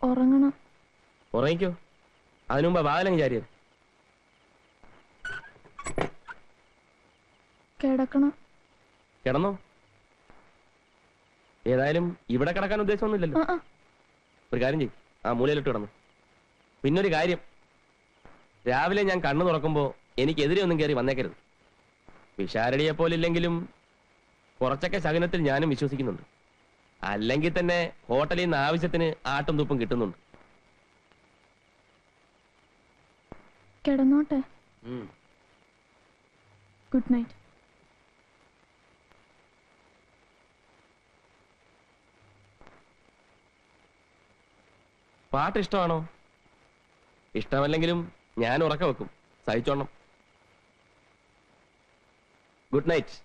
ഉറങ്ങണം. ഉറങ്ങിക്കോ, അതിനു മുമ്പ് വാതിലങ്ങ് ചാരിയത്. കിടക്കണം. കിടന്നോ? ഏതായാലും ഇവിടെ കിടക്കാൻ ഉദ്ദേശമൊന്നുമില്ലല്ലോ. ഒരു കാര്യം ചെയ്യും, ആ മൂലയിലിട്ട് കിടന്നു. പിന്നൊരു കാര്യം, രാവിലെ ഞാൻ കണ്ണു തുറക്കുമ്പോ എനിക്കെതിരെ ഒന്നും കയറി വന്നേക്കരുത്. വിശാരടിയെ പോലില്ലെങ്കിലും കുറച്ചൊക്കെ ശകുനത്തിൽ ഞാനും വിശ്വസിക്കുന്നുണ്ട്. അല്ലെങ്കിൽ തന്നെ ഹോട്ടലിൽ നിന്ന് ആവശ്യത്തിന് ആട്ടും തുപ്പും കിട്ടുന്നുണ്ട്. കിടന്നോട്ടെ. Good night. പാട്ട് ഇഷ്ടമാണോ? ഇഷ്ടമല്ലെങ്കിലും ഞാൻ ഉറക്കം വെക്കും, സഹിച്ചോണം. Good night.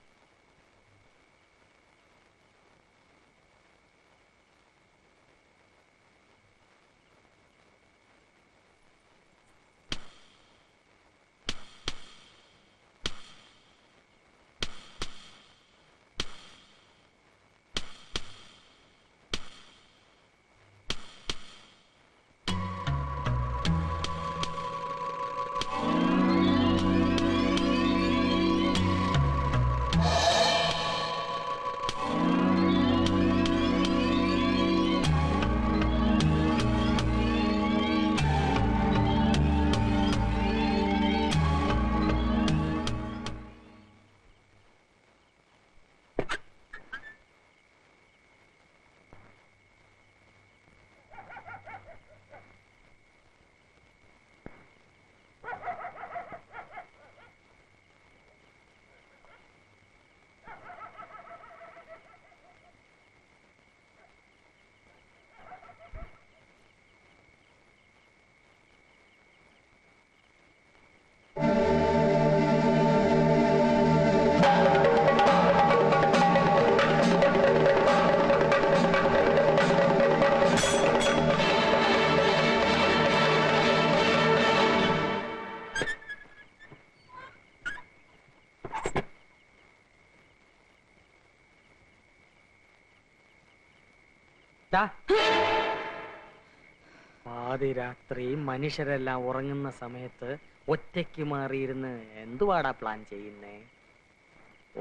പാതിരാത്രി മനുഷ്യരെല്ലാം ഉറങ്ങുന്ന സമയത്ത് ഒറ്റയ്ക്ക് മാറിയിരുന്ന് എന്തുവാടാ പ്ലാൻ ചെയ്യുന്നേ?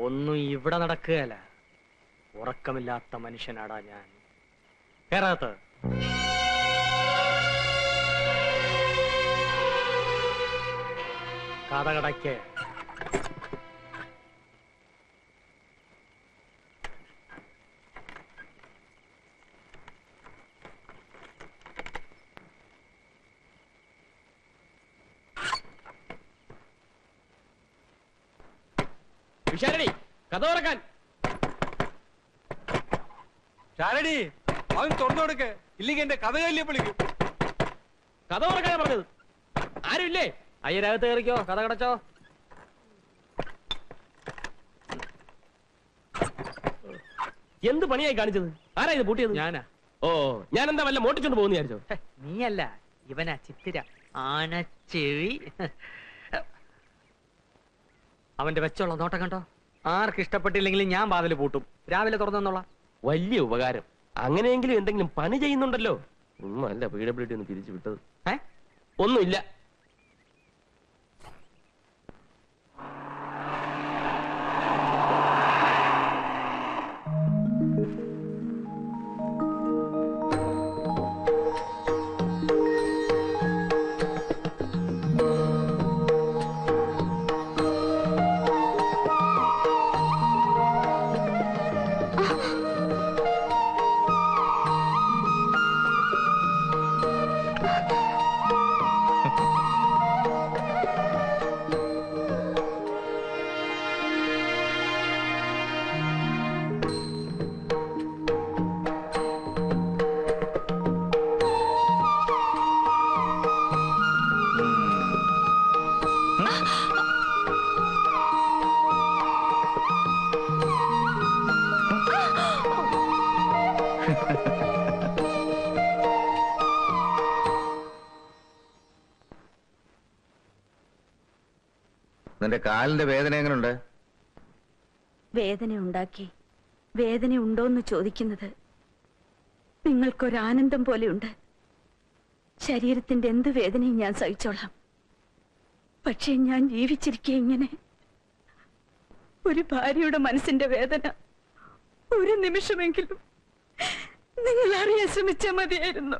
ഒന്നും ഇവിടെ നടക്കുകയല്ല. ഉറക്കമില്ലാത്ത മനുഷ്യനാടാ ഞാൻ. കേറാത്ത കഥകടയ്ക്ക് വിശാരടി, കഥ തുറക്കാൻ. ശാരടി, അവൻ തുറന്നു കൊടുക്ക്, ഇല്ലെങ്കിൽ എന്റെ കഥ കല്ലിയെ വിളിക്കും. കഥ തുറക്കാനാ പറഞ്ഞത്. ആരുമില്ലേ? അയ്യരകത്ത് കയറിക്കോ, കഥ കടച്ചോ. എന്ത് പണിയായി കാണിച്ചത്? ആരാ ഇത് പൂട്ടിയത്? ഞാനാ. ഓ, ഞാൻ എന്താ വല്ല മോട്ടിച്ചോണ്ട് പോകുന്ന വിചാരിച്ചോ? നീയല്ല, ഇവനാ ചിത്തിര. ആനച്ചെവി. അവന്റെ വെച്ചുള്ള നോട്ടം കണ്ടോ? ആർക്ക് ഇഷ്ടപ്പെട്ടില്ലെങ്കിലും ഞാൻ വാതിൽ പൂട്ടും. രാവിലെ തുറന്നോളാം. വലിയ ഉപകാരം. അങ്ങനെയെങ്കിലും എന്തെങ്കിലും പണി ചെയ്യുന്നുണ്ടല്ലോ. അല്ല PWD ഒന്ന് പിരിച്ചു വിട്ടത്. ഒന്നുമില്ല. നിന്റെ കാലിന്റെ വേദന എങ്ങനെയുണ്ട്? വേദന ഉണ്ടാക്കി വേദന ഉണ്ടോന്ന് ചോദിക്കുന്നത് നിങ്ങൾക്കൊരാനന്ദം പോലെയുണ്ട്. ശരീരത്തിന്റെ എന്ത് വേദനയും ഞാൻ സഹിച്ചോളാം. പക്ഷേ ഞാൻ ജീവിച്ചിരിക്കെ ഇങ്ങനെ ഒരു ഭാര്യയുടെ മനസ്സിന്റെ വേദന ഒരു നിമിഷമെങ്കിലും നിങ്ങൾ അറിയാൻ ശ്രമിച്ചാൽ മതിയായിരുന്നു.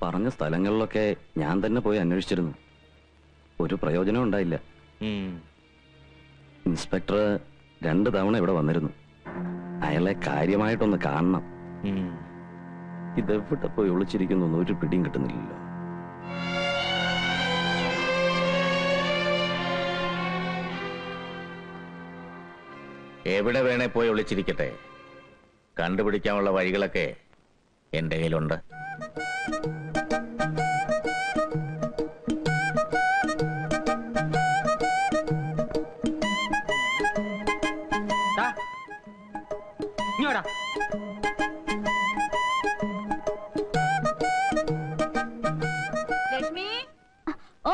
പറഞ്ഞ സ്ഥലങ്ങളിലൊക്കെ ഞാൻ തന്നെ പോയി അന്വേഷിച്ചിരുന്നു. ഒരു പ്രയോജനം ഉണ്ടായില്ല. ഇൻസ്പെക്ടർ 2 തവണ ഇവിടെ വന്നിരുന്നു. അയാളെ കാര്യമായിട്ടൊന്ന് കാണണം. ഇതെവിടെ പോയി ഒളിച്ചിരിക്കുന്നു ഒരു പിടിയും കിട്ടുന്നില്ലല്ലോ. എവിടെ വേണേ പോയി ഒളിച്ചിരിക്കട്ടെ, കണ്ടുപിടിക്കാനുള്ള വഴികളൊക്കെ എന്റെ കയ്യിലുണ്ട്. ഇങ്ങോട്ടാ. ലക്ഷ്മി, ഓ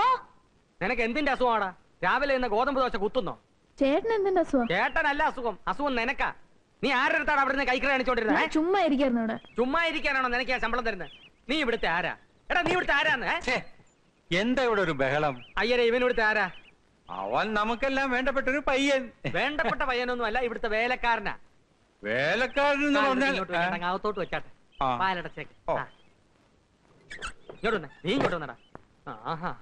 നിനക്ക് എന്തിന്റെ അസുഖമാടാ? രാവിലെ ഇന്ന് ഗോതമ്പ് ദോശ കുത്തുന്നോ? ചേട്ടൻ എന്തിന്റെ അസുഖം? ചേട്ടനല്ല അസുഖം, അസുഖം നിനക്കാ. നീ ആരുടെ അടുത്താണ് അവിടെ നിന്ന് കൈക്കറി കാണിച്ചോണ്ടിരുന്നത്? ചുമ്മാ ഇരിക്കായിരുന്നു ഇവിടെ. ചുമ്മാ ഇരിക്കാനാണോ നിനക്ക് ഞാൻ ശമ്പളം തരുന്നത്? നീ ഇവിടുത്തെ ആരാ? എടാ നീ ഇവിടുത്തെ ആരാന്ന്? എന്താ ഇവിടെ ഒരു ബഹളം? അയ്യരെ, ഇവൻ ഇവിടുത്തെ ആരാ? അവൻ നമുക്കെല്ലാം വേണ്ടപ്പെട്ട ഒരു പയ്യൻ. വേണ്ടപ്പെട്ട പയ്യനൊന്നും അല്ല, ഇവിടുത്തെ വേലക്കാരനാ. വേലക്കാരൻ എന്ന് പറഞ്ഞാൽ അകത്തോട്ട് വെച്ചാട്ടെ. ആ. പാലടച്ചേക്ക്. ഓ. ഇങ്ങോട്ട് വന്നേ, നീ ഇങ്ങോട്ട് വന്നടാ. ആഹാ,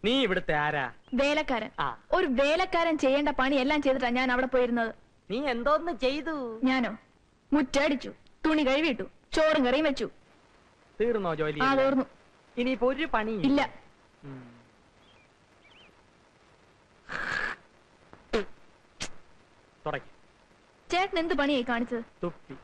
നീ ഇവിടുത്തെ ആരാ? വേലക്കാരൻ. ആ. ഒരു വേലക്കാരൻ ചെയ്യേണ്ട പണി എല്ലാം ചെയ്തിട്ടാ ഞാൻ അവിടെ പോയിരുന്നത്. നീ എന്തോന്ന് ചെയ്തു? ഞാനോ? മുറ്റടിച്ചു, തുണി കഴുകിയിട്ടു, ചോറും കറിയും വെച്ചു. തീർന്നോ ജോലി? ആ, തീർന്നു. ഇനിയിപ്പോ ഒരു പണി ഇല്ല. തുടങ്ങി. ചേട്ടൻ എന്ത് പണിയായി കാണിച്ചത്? തുപ്പി.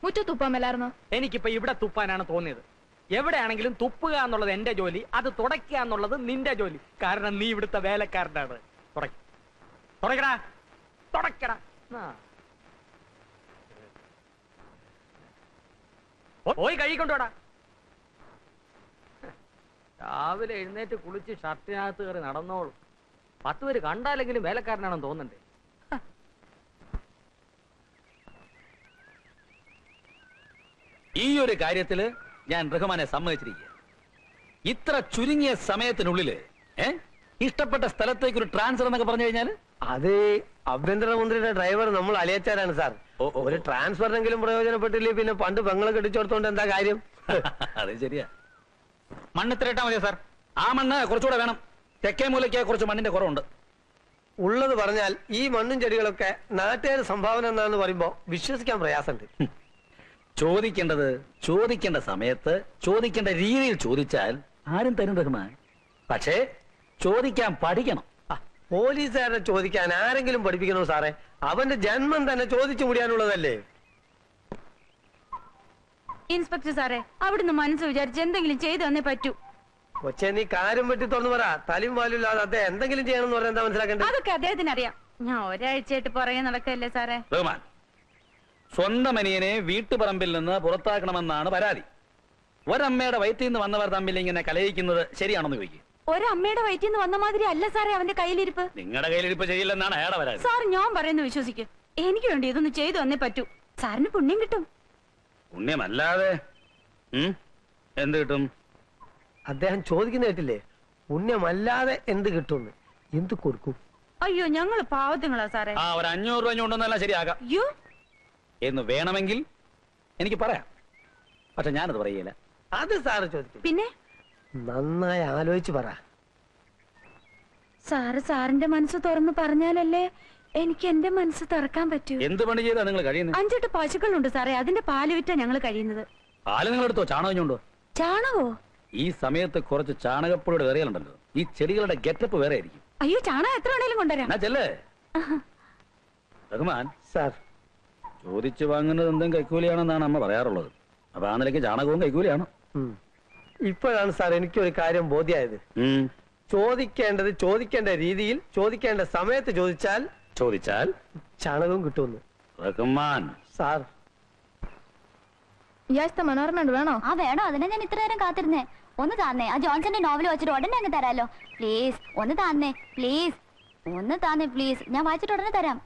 മുറ്റത്ത് തുപ്പാമല്ലായിരുന്നോ? എനിക്കിപ്പോ ഇവിടെ തുപ്പാനാണ് തോന്നിയത്. എവിടെയാണെങ്കിലും തുപ്പുക എന്നുള്ളത് എന്റെ ജോലി, അത് തുടയ്ക്കുക എന്നുള്ളത് നിന്റെ ജോലി. കാരണം നീ ഇവിടുത്തെ വേലക്കാരനാണ്. തുടക്കടാ, തുടക്കടാ. പോയി കഴുകിക്കൊണ്ടോടാ. രാവിലെ എഴുന്നേറ്റ് കുളിച്ച് ഷർട്ടിനകത്ത് കയറി നടന്നോളൂ. 10 പേര് കണ്ടാലെങ്കിലും വേലക്കാരനാണെന്ന് തോന്നണ്ടേ? ഈ ഒരു കാര്യത്തില് ഞാൻ റഹ്മാനെ സമ്മതിച്ചിരിക്കുക. ഇത്ര ചുരുങ്ങിയ സമയത്തിനുള്ളില് ഇഷ്ടപ്പെട്ട സ്ഥലത്തേക്ക് ഒരു ട്രാൻസ്ഫർ എന്നൊക്കെ പറഞ്ഞു കഴിഞ്ഞാൽ അത് ആഭ്യന്തരമന്ത്രിയുടെ ഡ്രൈവർ നമ്മൾ അലിയച്ചാരാണ് സാർ. ഒരു ട്രാൻസ്ഫറിനെങ്കിലും പ്രയോജനപ്പെട്ടില്ലേ പിന്നെ പണ്ട് പെങ്ങളെ കെട്ടിച്ചോടത്തോണ്ട് എന്താ കാര്യം? അതെ, ശരിയാ. മണ്ണ് ഇത്ര ഇട്ടാ മതിയോ സാർ? ആ മണ്ണ് കുറച്ചുകൂടെ വേണം. തെക്കേ മൂലയ്ക്ക് കുറച്ച് മണ്ണിന്റെ കുറവുണ്ട്. ഉള്ളത് പറഞ്ഞാൽ ഈ മണ്ണും ചെടികളൊക്കെ നാട്ടുകാർ സംഭാവന എന്നാന്ന് പറയുമ്പോ വിശ്വസിക്കാൻ പ്രയാസമുണ്ട്. ചോദിക്കേണ്ടത് ചോദിക്കേണ്ട സമയത്ത് ചോദിക്കേണ്ട രീതിയിൽ ചോദിച്ചാൽ ആരും തരും റഹ്മാൻ. പക്ഷേ ചോദിക്കാൻ പഠിക്കണം. പോലീസുകാരെ ചോദിക്കാൻ ആരെങ്കിലും പഠിപ്പിക്കണോ സാറേ? അവന്റെ ജന്മം തന്നെ ചോദിച്ചു മുടിയാനുള്ളതല്ലേ? ഇൻസ്പെക്ടർ സാറേ, അവിടുന്ന് മനസ്സ് വിചാരിച്ച് എന്തെങ്കിലും ചെയ്തു തന്നേ പറ്റൂ. കൊച്ചെ, നീ കാര്യം വെട്ടി തുറന്നു പറ. തലയും വാലില്ലാതെ അദ്ദേഹം എന്തെങ്കിലും ചെയ്യണമെന്ന് പറഞ്ഞാൽ എന്താ മനസ്സിലാക്കേണ്ടത്? അതൊക്കെ അദ്ദേഹത്തിന് അറിയാം. ഞാൻ ഒരാഴ്ചയായിട്ട് പുറകെ നടക്കല്ലേ സാറേ. റഹ്മാൻ, സ്വന്തം അനിയനെ വീട്ടുപറമ്പിൽ നിന്ന് പുറത്താക്കണമെന്നാണ് പരാതി. ഒരമ്മയുടെ വയറ്റിൽ നിന്ന് വന്നവർ തമ്മിൽ ഇങ്ങനെ കലയിക്കുന്നത് ശരിയാണെന്ന് ചോദിക്കും. ഒരമ്മയുടെ വയറ്റിൽ നിന്ന് വന്ന മാതിരി അല്ല സാറേ അവന്റെ കയ്യിലിരിപ്പ്. നിങ്ങളുടെ കയ്യിലിരിപ്പ് ചെയ്യില്ലെന്നാണ് അയാളുടെ പരാതി. സാർ, ഞാൻ പറയുന്നത് വിശ്വസിക്കും. എനിക്ക് വേണ്ടി ഇതൊന്ന് ചെയ്തു തന്നേ പറ്റൂ. സാറിന് പുണ്യം കിട്ടും. പുണ്യമല്ലാതെ എന്ത് കിട്ടും? അദ്ദേഹം ചോദിക്കുന്ന കേട്ടില്ലേ? പുണ്യമല്ലാതെ എന്ത് കിട്ടുമെന്ന്. എന്ത് കൊടുക്കും? അയ്യോ, ഞങ്ങള് പാവത്തുങ്ങളാ സാറേ. ആ, ഒരു 500 രൂപ കൊണ്ടൊന്നെല്ലാം ശരിയാകാം അയ്യോ, എന്ന് വേണമെങ്കിൽ എനിക്ക് പറയാം. പക്ഷെ ഞാനത് പറയില്ല. അത് സാറ് ചോദിക്കും. പിന്നെ നന്നായി ആലോചിച്ച് പറ. സാറ് സാറിന്റെ മനസ്സ് തുറന്ന് പറഞ്ഞാലല്ലേ എനിക്ക് എന്റെ മനസ്സ് തുറക്കാൻ പറ്റൂ. എന്ത് പണി ചെയ്താ നിങ്ങൾ കഴിയുന്നത്? 5-8 പശുക്കളുണ്ട് സാറേ. അതിന്റെ പാല് വിറ്റാ ഞങ്ങൾ കഴിയുന്നത്. പാല് നിങ്ങൾ എടുത്തോ? ചാണകം കൊണ്ടോ? ചാണകോ? ഈ സമയത്ത് കുറച്ച് ചാണകപ്പൊടിയുടെ വേറിയലുണ്ടല്ലോ. ഈ ചെടികളുടെ ഗെറ്റപ്പ് വേറെ ആയിരിക്കും. അയ്യോ, ചാണകം എത്ര വേണേലും കൊണ്ടുവരാം. എന്നാ ചെല്ലേ. റഹ്മാൻ സാർ, ചോദിച്ചു വാങ്ങുന്നത് എന്തും കൈക്കൂലിയാണെന്നാണ് അമ്മ പറയാറുള്ളത്. അപ്പൊ ആ നിലയ്ക്ക് ചാണകവും കൈക്കൂലിയാണ്. ഇപ്പോഴാണ് സാർ എനിക്കൊരു കാര്യം ബോധ്യമായത്. ചോദിക്കേണ്ടത് ചോദിക്കേണ്ട രീതിയിൽ ചോദിക്കേണ്ട സമയത്ത് ചോദിച്ചാൽ ചാണകവും കിട്ടുമെന്ന്. റഹ്മാൻ സാർ, മനോരമ വേണോ? ആ വേണോ? അതിനെ ഞാൻ ഇത്ര നേരം കാത്തിരുന്നേ. ഒന്ന് താന്നേ. ആ ജോൺസന്റെ നോവൽ വായിച്ചിട്ട് ഉടനെ അങ്ങ് തരാലോ. പ്ലീസ് ഒന്ന് താന്നേ. പ്ലീസ് ഒന്ന് താന്നേ പ്ലീസ്. ഞാൻ വായിച്ചിട്ട് ഉടനെ തരാം.